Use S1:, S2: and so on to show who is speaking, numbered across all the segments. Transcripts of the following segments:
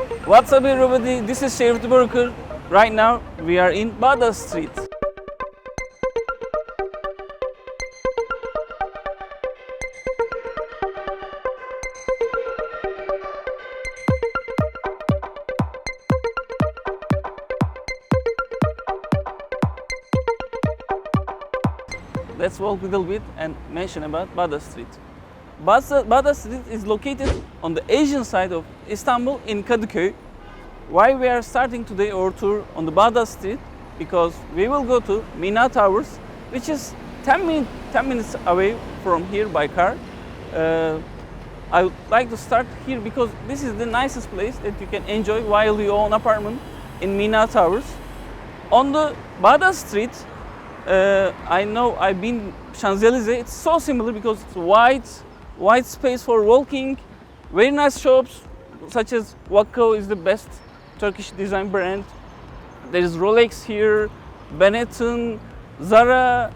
S1: What's up everybody, this is Sheriff the Burger. Right now we are in Bagdat Street. Let's walk a little bit and mention about Bagdat Street. Bagdat Street is located on the Asian side of Istanbul in Kadikoy. Why we are starting today our tour on the Bagdat Street? Because we will go to Mina Towers, which is 10 minutes away from here by car. I would like to start here because this is the nicest place that you can enjoy while you own apartment in Mina Towers. On the Bagdat Street, I know I've been Champs-Élysées. It's so similar because it's wide space for walking, very nice shops such as MOCKUP is the best Turkish design brand. There is Rolex here, Benetton, Zara,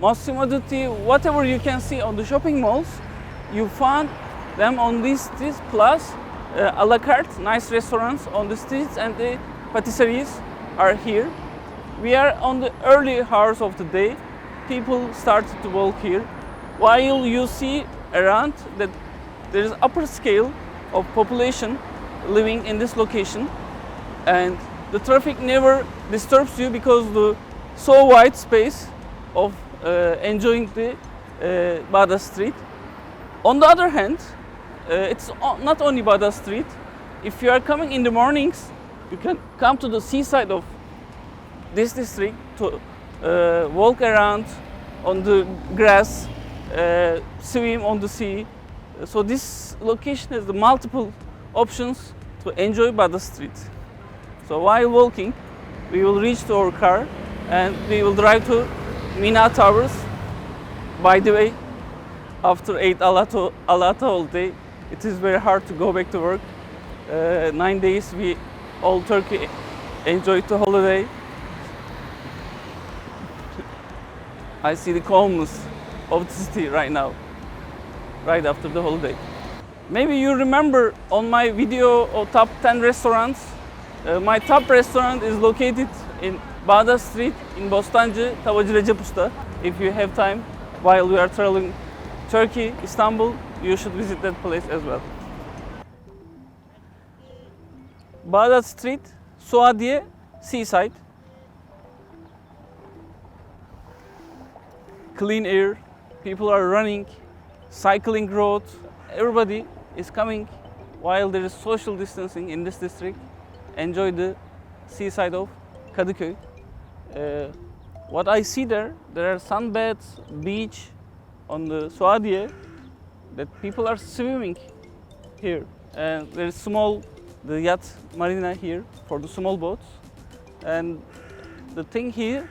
S1: Massimo Dutti, whatever you can see on the shopping malls, you find them on these streets, plus a la carte, nice restaurants on the streets, and the patisseries are here. We are on the early hours of the day. People started to walk here. While you see around that there is upper scale of population living in this location, and the traffic never disturbs you because the so wide space of enjoying the Bagdat Street. On the other hand, it's not only Bagdat Street. If you are coming in the mornings, you can come to the seaside of this district to walk around on the grass, swim on the sea. So this location has the multiple options to enjoy Bagdat Street. So while walking, we will reach to our car and we will drive to Mina Towers. By the way, after 8 alata all day, it is very hard to go back to work. 9 days we all Turkey enjoyed the holiday. I see the calmness of the city right now, right after the holiday. Maybe you remember on my video of top 10 restaurants, my top restaurant is located in Bagdat Street in Bostancı, Tavacı Recep Usta. If you have time while we are traveling Turkey, Istanbul, you should visit that place as well. Bagdat Street, Suadiye, seaside. Clean air, people are running, cycling road, everybody is coming while there is social distancing in this district. Enjoy the seaside of Kadikoy. What I see there are sunbeds, beach on the Suadiye, that people are swimming here. And there is the yacht marina here for the small boats. And the thing here,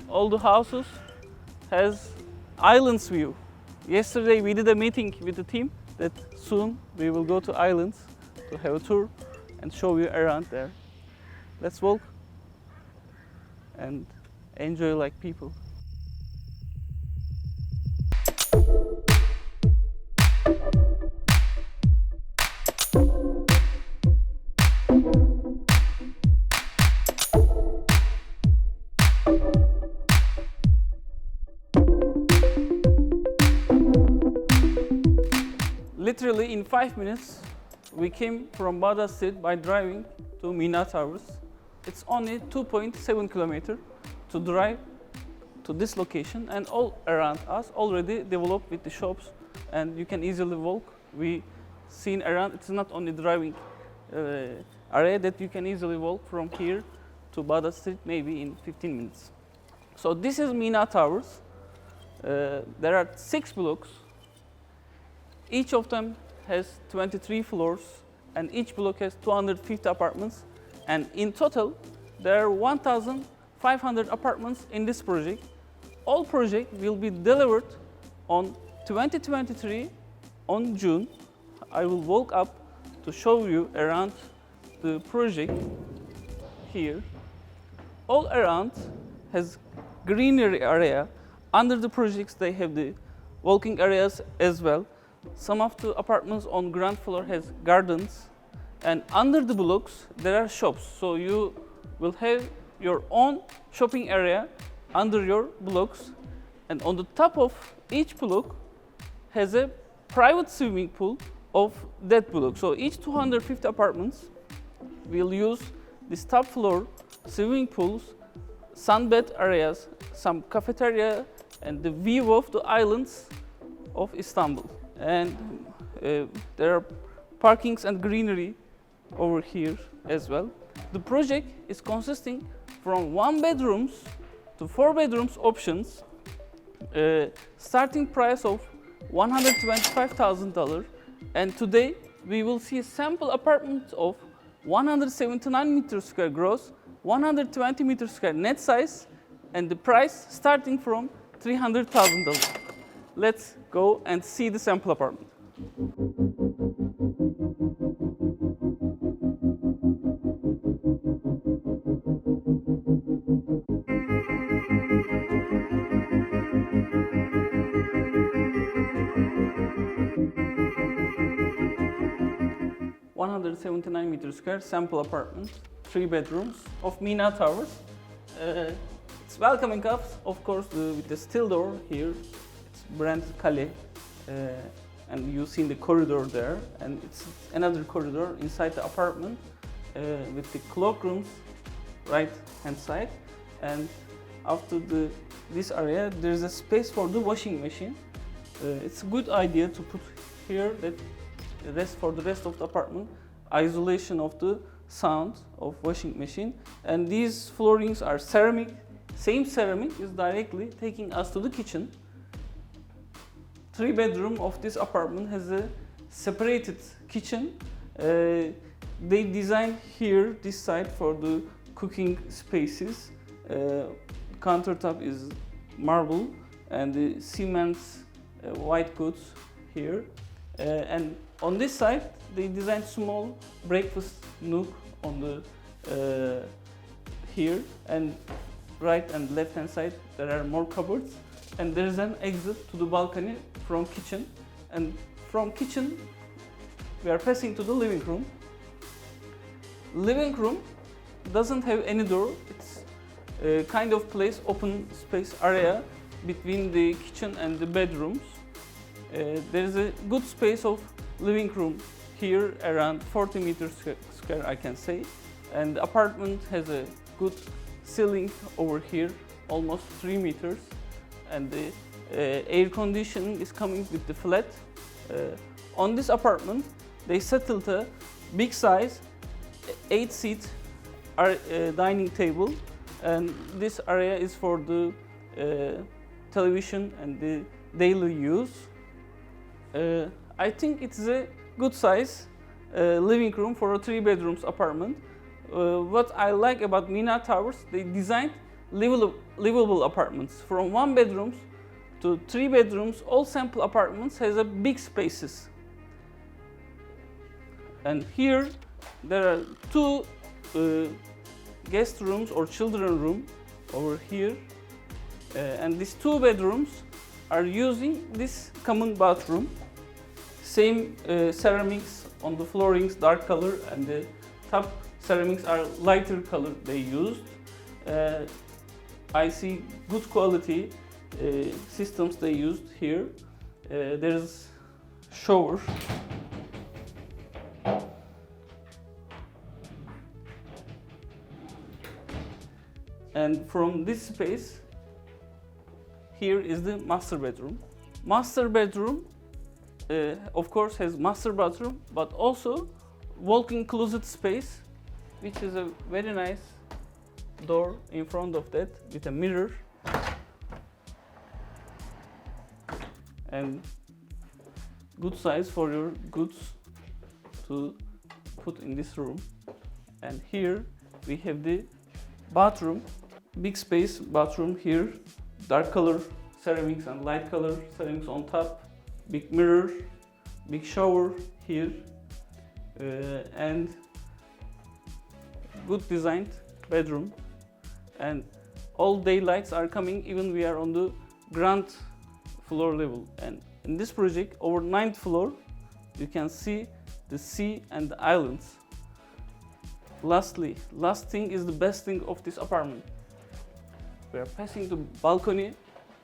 S1: all the houses has islands view. Yesterday we did a meeting with the team that soon we will go to islands to have a tour and show you around there. Let's walk and enjoy like people. Literally in 5 minutes, we came from Bagdat Street by driving to Mina Towers. It's only 2.7 kilometers to drive to this location, and all around us already developed with the shops, and you can easily walk. We seen around, it's not only driving area that you can easily walk from here to Bagdat Street maybe in 15 minutes. So this is Mina Towers. There are 6 blocks. Each of them has 23 floors, and each block has 250 apartments. And in total, there are 1,500 apartments in this project. All project will be delivered on 2023 on June. I will walk up to show you around the project here. All around has greenery area. Under the projects, they have the walking areas as well. Some of the apartments on ground floor has gardens, and under the blocks there are shops. So you will have your own shopping area under your blocks, and on the top of each block has a private swimming pool of that block. So each 250 apartments will use this top floor swimming pools, sunbed areas, some cafeteria, and the view of the islands of Istanbul. And there are parkings and greenery over here as well. The project is consisting from 1 bedrooms to 4 bedrooms options, starting price of $125,000, and today we will see sample apartments of 179 meters square gross, 120 meters square net size, and the price starting from $300,000. Let's go and see the sample apartment. $179 meters square sample apartment, 3 bedrooms of Mina Towers. It's welcoming us, of course, with the steel door here. It's brand Kale, and you see the corridor there, and it's another corridor inside the apartment with the cloakrooms right hand side. And after this area, there's a space for the washing machine. It's a good idea to put here that for the rest of the apartment, isolation of the sound of washing machine. And these floorings are ceramic. Same ceramic is directly taking us to the kitchen. 3 bedroom of this apartment has a separated kitchen. They designed here this side for the cooking spaces. Countertop is marble and the cement white goods here. And on this side, they designed small breakfast nook on the here, and right and left hand side there are more cupboards, and there is an exit to the balcony from kitchen. And from kitchen we are passing to the living room. Living room doesn't have any door. It's a kind of place, open space area between the kitchen and the bedrooms. There is a good space of living room here, around 40 meters square, I can say. And the apartment has a good ceiling over here, almost 3 meters. And the air conditioning is coming with the flat. On this apartment, they settled a big size, 8-seat dining table. And this area is for the television and the daily use. I think it's a good size living room for a 3 bedrooms apartment. What I like about Mina Towers, they designed livable apartments. From 1 bedrooms to 3 bedrooms, all sample apartments has a big spaces. And here there are 2 guest rooms or children room over here. And these 2 bedrooms are using this common bathroom. Same ceramics on the floorings, dark color, and the top ceramics are lighter color they used. I see good quality systems they used here. There's shower. And from this space, here is the master bedroom. Master bedroom, of course, has master bathroom, but also walk-in closet space, which is a very nice door in front of that with a mirror. And good size for your goods to put in this room. And here we have the bathroom, big space bathroom here, dark color ceramics and light color ceramics on top, big mirror, big shower here, and good designed bedroom. And all daylights are coming even we are on the ground floor level. And in this project, over 9th floor, you can see the sea and the islands. Lastly, last thing is the best thing of this apartment. We are passing the balcony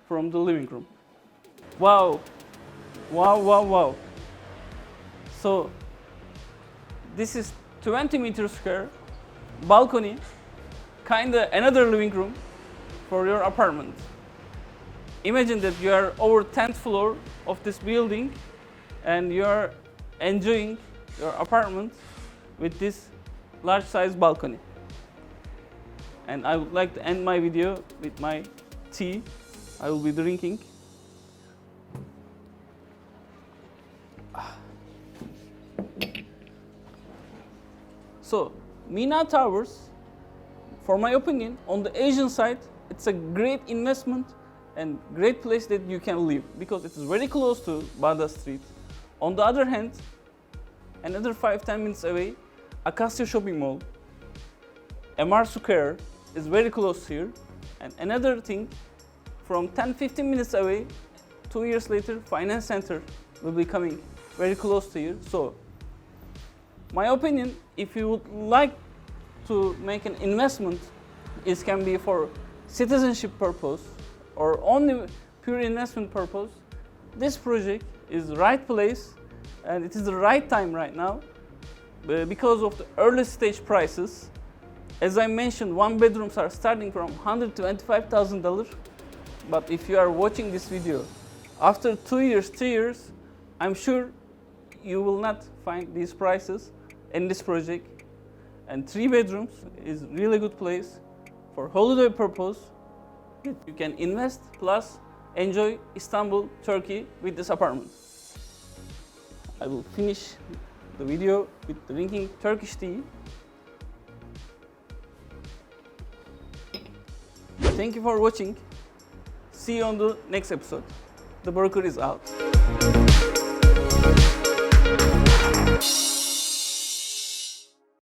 S1: from the living room. Wow, wow, wow, wow. So this is 20 meters square balcony, kinda another living room for your apartment. Imagine that you are over 10th floor of this building and you are enjoying your apartment with this large size balcony. And I would like to end my video with my tea I will be drinking. So, Mina Towers, for my opinion, on the Asian side, it's a great investment and great place that you can live because it is very close to Bagdat Street. On the other hand, another 5-10 minutes away, Acacia Shopping Mall, MR Square is very close here. And another thing, from 10-15 minutes away, 2 years later, Finance Center will be coming very close to here. So, my opinion, if you would like to make an investment, it can be for citizenship purpose or only pure investment purpose. This project is the right place and it is the right time right now because of the early stage prices. As I mentioned, one bedrooms are starting from $125,000. But if you are watching this video after 2 years, 3 years, I'm sure you will not find these prices in this project. And 3 bedrooms is really good place for holiday purpose. You can invest plus enjoy Istanbul, Turkey with this apartment. I will finish the video with drinking Turkish tea. Thank you for watching. See you on the next episode. The broker is out.